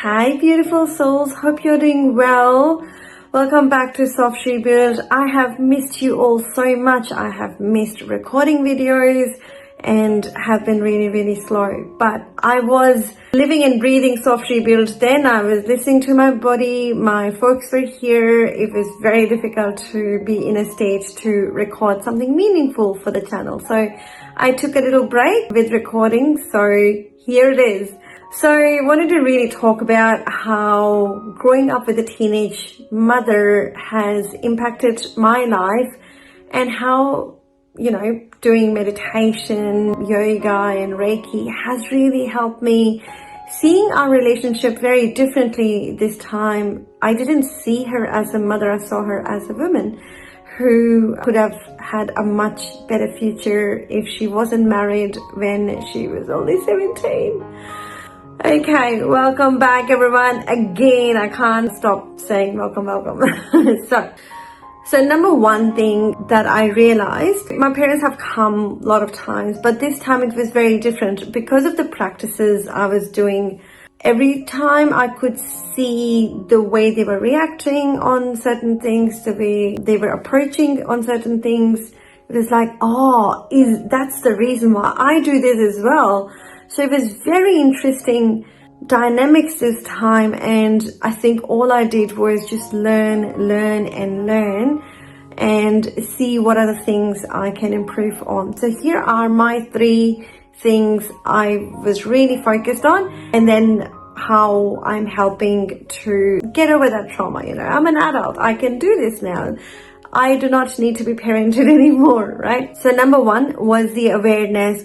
Hi beautiful souls, hope you're doing well. Welcome back to Soft Rebuild. I have missed you all so much. I have missed recording videos and have been really slow. But I was living and breathing Soft Rebuild then. I was listening to my body. My folks were here. It was very difficult to be in a state to record something meaningful for the channel. So I took a little break with recording. So here it is. So I wanted to really talk about how growing up with a teenage mother has impacted my life and how, doing meditation, yoga and reiki has really helped me seeing our relationship very differently this time. I didn't see her as a mother, I saw her as a woman who could have had a much better future if she wasn't married when she was only 17. Okay, welcome back everyone. Again, I can't stop saying welcome. So number one thing that I realized, my parents have come a lot of times, but this time it was very different because of the practices I was doing. Every time I could see the way they were reacting on certain things, the way they were approaching on certain things. It was like, that's the reason why I do this as well. So it was very interesting dynamics this time, and I think all I did was just learn and see what other things I can improve on. So here are my 3 things I was really focused on, and then how I'm helping to get over that trauma. I'm an adult, I can do this now. I do not need to be parented anymore, right? So number 1 was the awareness.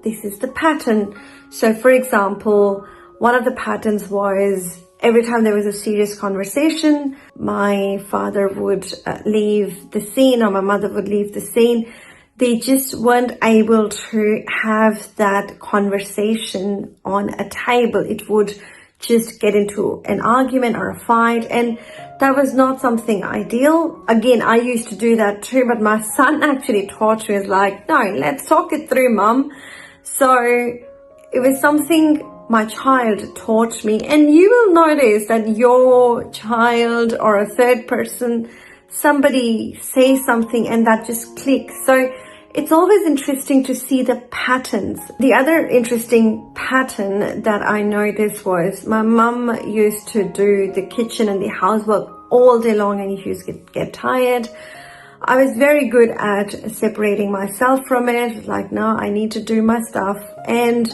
This is the pattern. So for example, one of the patterns was every time there was a serious conversation, my father would leave the scene or my mother would leave the scene. They just weren't able to have that conversation on a table. It would just get into an argument or a fight, and that was not something ideal. Again, I used to do that too, but my son actually taught me, no, let's talk it through, mum. So it was something my child taught me, and you will notice that your child or a third person, somebody says something and that just clicks. So it's always interesting to see the patterns. The other interesting pattern that I noticed was my mum used to do the kitchen and the housework all day long, and he used to get tired. I was very good at separating myself from it. No, I need to do my stuff. And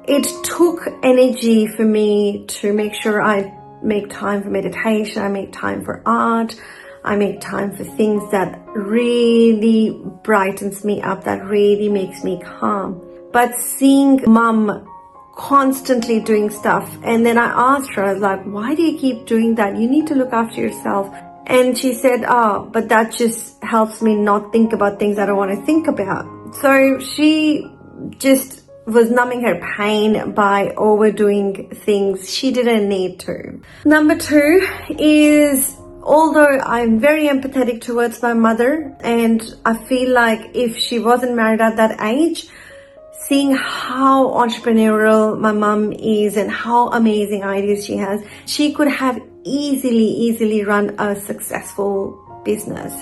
it took energy for me to make sure I make time for meditation, I make time for art, I make time for things that really brightens me up, that really makes me calm. But seeing mum constantly doing stuff, and then I asked her, I was like, why do you keep doing that? You need to look after yourself. And she said, but that just helps me not think about things I don't want to think about. So she just was numbing her pain by overdoing things she didn't need to. Number 2 is, although I'm very empathetic towards my mother, and I feel like if she wasn't married at that age, seeing how entrepreneurial my mom is and how amazing ideas she has, she could have easily run a successful business.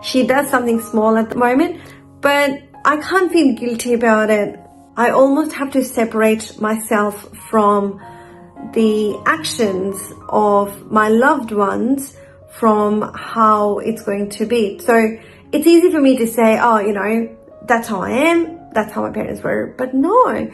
She does something small at the moment, but I can't feel guilty about it. I almost have to separate myself from the actions of my loved ones from how it's going to be. So it's easy for me to say, that's how I am, that's how my parents were. But no,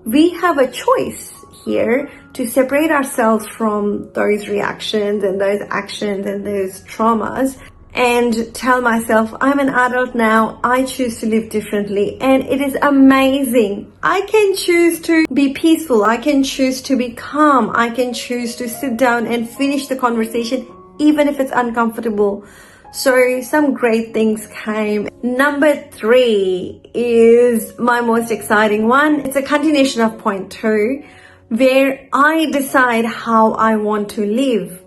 we have a choice here to separate ourselves from those reactions and those actions and those traumas, and tell myself, I'm an adult now, I choose to live differently, and it is amazing. I can choose to be peaceful, I can choose to be calm, I can choose to sit down and finish the conversation even if it's uncomfortable. So some great things came. Number 3 is my most exciting one. It's a continuation of point 2, where I decide how I want to live.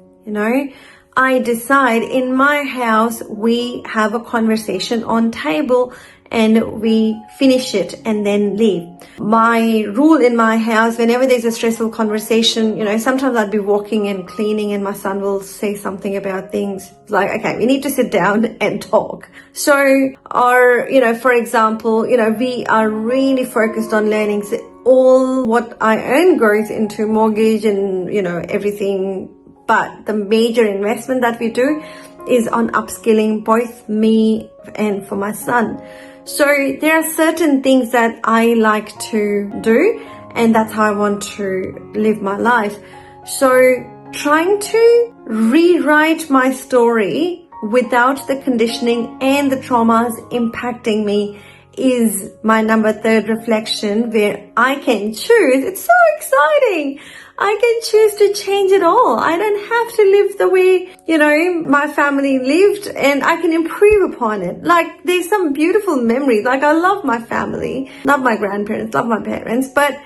I decide in my house, we have a conversation on table and we finish it and then leave. My rule in my house, whenever there's a stressful conversation, sometimes I'd be walking and cleaning and my son will say something about things like, okay, we need to sit down and talk. So, or, for example, we are really focused on learning. So all what I earn goes into mortgage and, everything. But the major investment that we do is on upskilling both me and for my son. So there are certain things that I like to do, and that's how I want to live my life. So trying to rewrite my story without the conditioning and the traumas impacting me is my number 3 reflection, where I can choose. It's so exciting. I can choose to change it all. I don't have to live the way, my family lived, and I can improve upon it. Like, there's some beautiful memories. Like, I love my family, love my grandparents, love my parents, but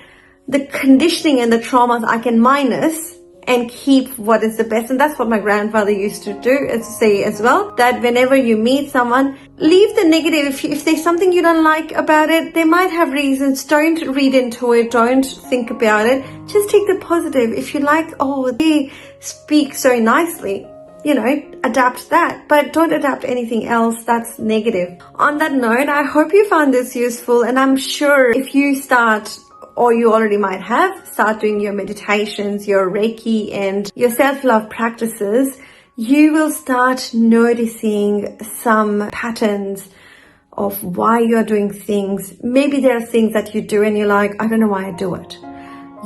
the conditioning and the traumas I can minus and keep what is the best. And that's what my grandfather used to do, say as well, that whenever you meet someone, leave the negative. If there's something you don't like about it, they might have reasons. Don't read into it. Don't think about it. Just take the positive. If you like, oh, they speak so nicely, adapt that, but don't adapt anything else that's negative. On that note, I hope you found this useful, and I'm sure if you start, or you already might have, start doing your meditations, your reiki and your self-love practices, you will start noticing some patterns of why you're doing things. Maybe there are things that you do and you're like, I don't know why I do it.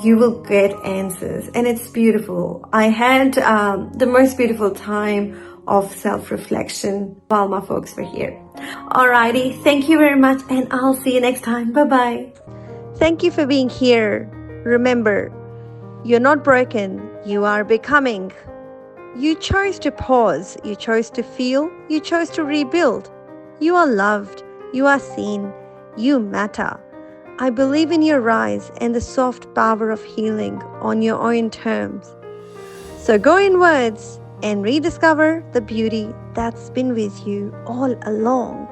You will get answers, and it's beautiful. I had the most beautiful time of self-reflection while my folks were here. Alrighty, thank you very much, and I'll see you next time. Bye-bye. Thank you for being here. Remember, you're not broken, you are becoming. You chose to pause, you chose to feel, you chose to rebuild. You are loved, you are seen, you matter. I believe in your rise and the soft power of healing on your own terms. So go inwards and rediscover the beauty that's been with you all along.